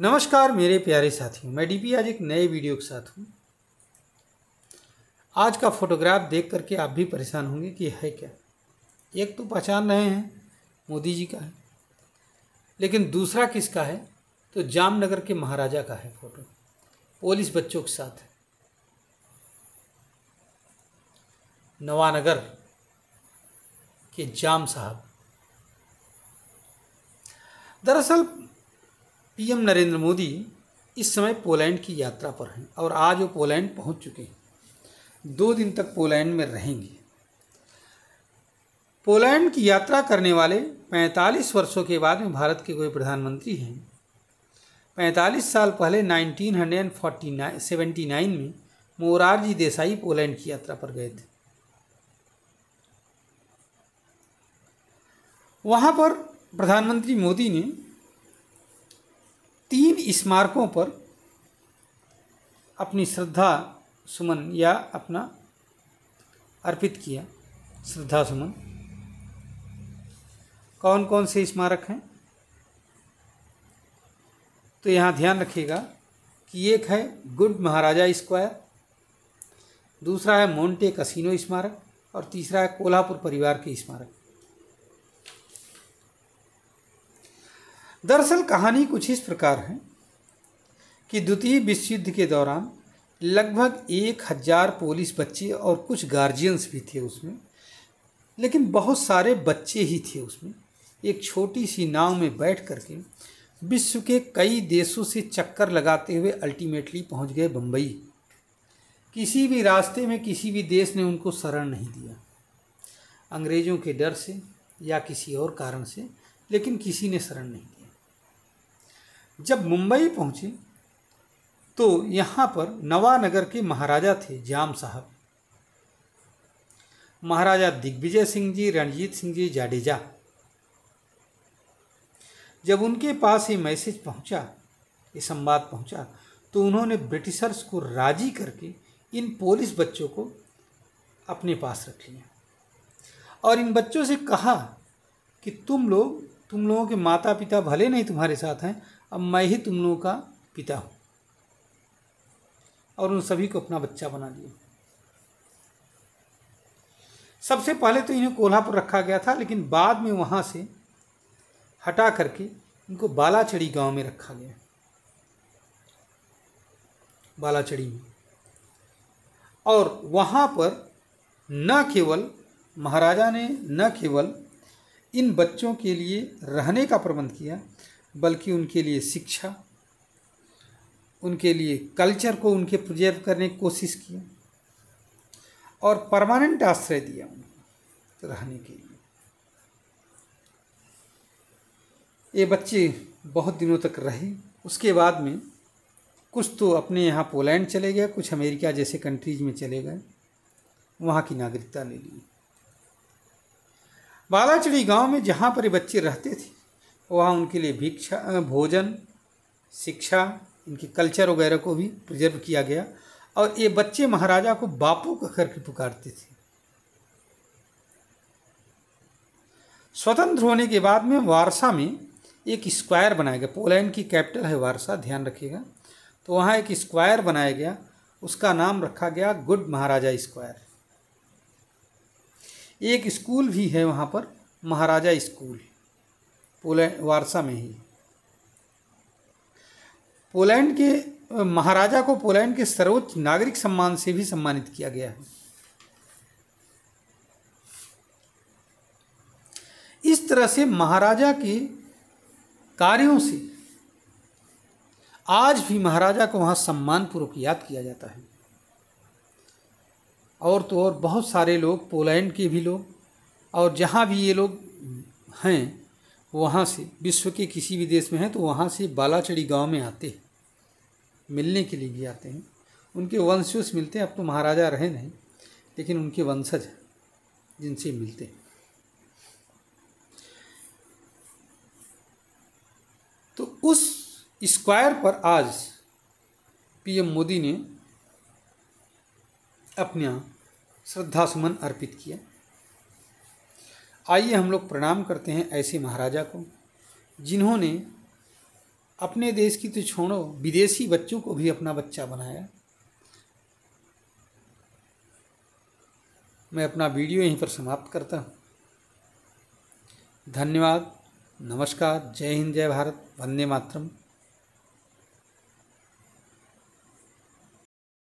नमस्कार मेरे प्यारे साथियों, मैं डीपी आज एक नए वीडियो के साथ हूँ। आज का फोटोग्राफ देख करके आप भी परेशान होंगे कि है क्या। एक तो पहचान रहे हैं मोदी जी का है, लेकिन दूसरा किसका है तो जामनगर के महाराजा का है। फोटो पुलिस बच्चों के साथ है। नवानगर के जाम साहब। दरअसल पीएम नरेंद्र मोदी इस समय पोलैंड की यात्रा पर हैं और आज वो पोलैंड पहुंच चुके हैं। 2 दिन तक पोलैंड में रहेंगे। पोलैंड की यात्रा करने वाले 45 वर्षों के बाद में भारत के कोई प्रधानमंत्री हैं। 45 साल पहले 1979 में मोरारजी देसाई पोलैंड की यात्रा पर गए थे। वहाँ पर प्रधानमंत्री मोदी ने 3 स्मारकों पर अपनी श्रद्धा सुमन या अपना अर्पित किया। श्रद्धा सुमन कौन कौन से स्मारक हैं तो यहाँ ध्यान रखिएगा कि एक है गुड महाराजा स्क्वायर, दूसरा है मोंटे कसिनो स्मारक और तीसरा है कोल्हापुर परिवार के स्मारक। दरअसल कहानी कुछ इस प्रकार है कि द्वितीय विश्व युद्ध के दौरान लगभग 1000 पुलिस बच्चे और कुछ गार्जियंस भी थे उसमें, लेकिन बहुत सारे बच्चे ही थे उसमें। एक छोटी सी नाव में बैठ करके विश्व के कई देशों से चक्कर लगाते हुए अल्टीमेटली पहुंच गए बम्बई। किसी भी रास्ते में किसी भी देश ने उनको शरण नहीं दिया, अंग्रेज़ों के डर से या किसी और कारण से, लेकिन किसी ने शरण नहीं दिया। जब मुंबई पहुंचे तो यहाँ पर नवानगर के महाराजा थे जाम साहब, महाराजा दिग्विजय सिंह जी, रणजीत सिंह जी जाडेजा। जब उनके पास ये मैसेज पहुंचा, ये संवाद पहुंचा, तो उन्होंने ब्रिटिशर्स को राजी करके इन पुलिस बच्चों को अपने पास रख लिया और इन बच्चों से कहा कि तुम लोगों के माता पिता भले नहीं तुम्हारे साथ हैं, अब मैं ही तुम लोगों का पिता हूँ। और उन सभी को अपना बच्चा बना दिया। सबसे पहले तो इन्हें कोल्हापुर रखा गया था, लेकिन बाद में वहाँ से हटा करके इनको बालाचड़ी गांव में रखा गया। बालाचड़ी में, और वहाँ पर न केवल महाराजा ने न केवल इन बच्चों के लिए रहने का प्रबंध किया, बल्कि उनके लिए शिक्षा, उनके लिए कल्चर को उनके प्रिजर्व करने की कोशिश की और परमानेंट आश्रय दिया उनको रहने के लिए। ये बच्चे बहुत दिनों तक रहे। उसके बाद में कुछ तो अपने यहाँ पोलैंड चले गए, कुछ अमेरिका जैसे कंट्रीज में चले गए, वहाँ की नागरिकता ले ली। बालाचड़ी गांव में जहाँ पर ये बच्चे रहते थे वहाँ उनके लिए भिक्षा, भोजन, शिक्षा, इनके कल्चर वगैरह को भी प्रिजर्व किया गया। और ये बच्चे महाराजा को बापू कह करके पुकारते थे। स्वतंत्र होने के बाद में वारसा में एक स्क्वायर बनाया गया। पोलैंड की कैपिटल है वारसा, ध्यान रखिएगा। तो वहाँ एक स्क्वायर बनाया गया, उसका नाम रखा गया गुड महाराजा स्क्वायर। एक स्कूल भी है वहाँ पर, महाराजा स्कूल, पोलैंड वारसा में ही। पोलैंड के महाराजा को पोलैंड के सर्वोच्च नागरिक सम्मान से भी सम्मानित किया गया है। इस तरह से महाराजा के कार्यों से आज भी महाराजा को वहाँ सम्मानपूर्वक याद किया जाता है। और तो और बहुत सारे लोग, पोलैंड के भी लोग और जहाँ भी ये लोग हैं वहाँ से, विश्व के किसी भी देश में हैं तो वहाँ से बालाचड़ी गांव में आते हैं, मिलने के लिए भी आते हैं। उनके वंशज मिलते हैं। अब तो महाराजा रहे नहीं, लेकिन उनके वंशज हैं जिनसे मिलते हैं। तो उस स्क्वायर पर आज पीएम मोदी ने अपना श्रद्धा सुमन अर्पित किया। आइए हम लोग प्रणाम करते हैं ऐसे महाराजा को जिन्होंने अपने देश की तो छोड़ो, विदेशी बच्चों को भी अपना बच्चा बनाया। मैं अपना वीडियो यहीं पर समाप्त करता हूँ। धन्यवाद, नमस्कार, जय हिंद, जय भारत, वंदे मातरम।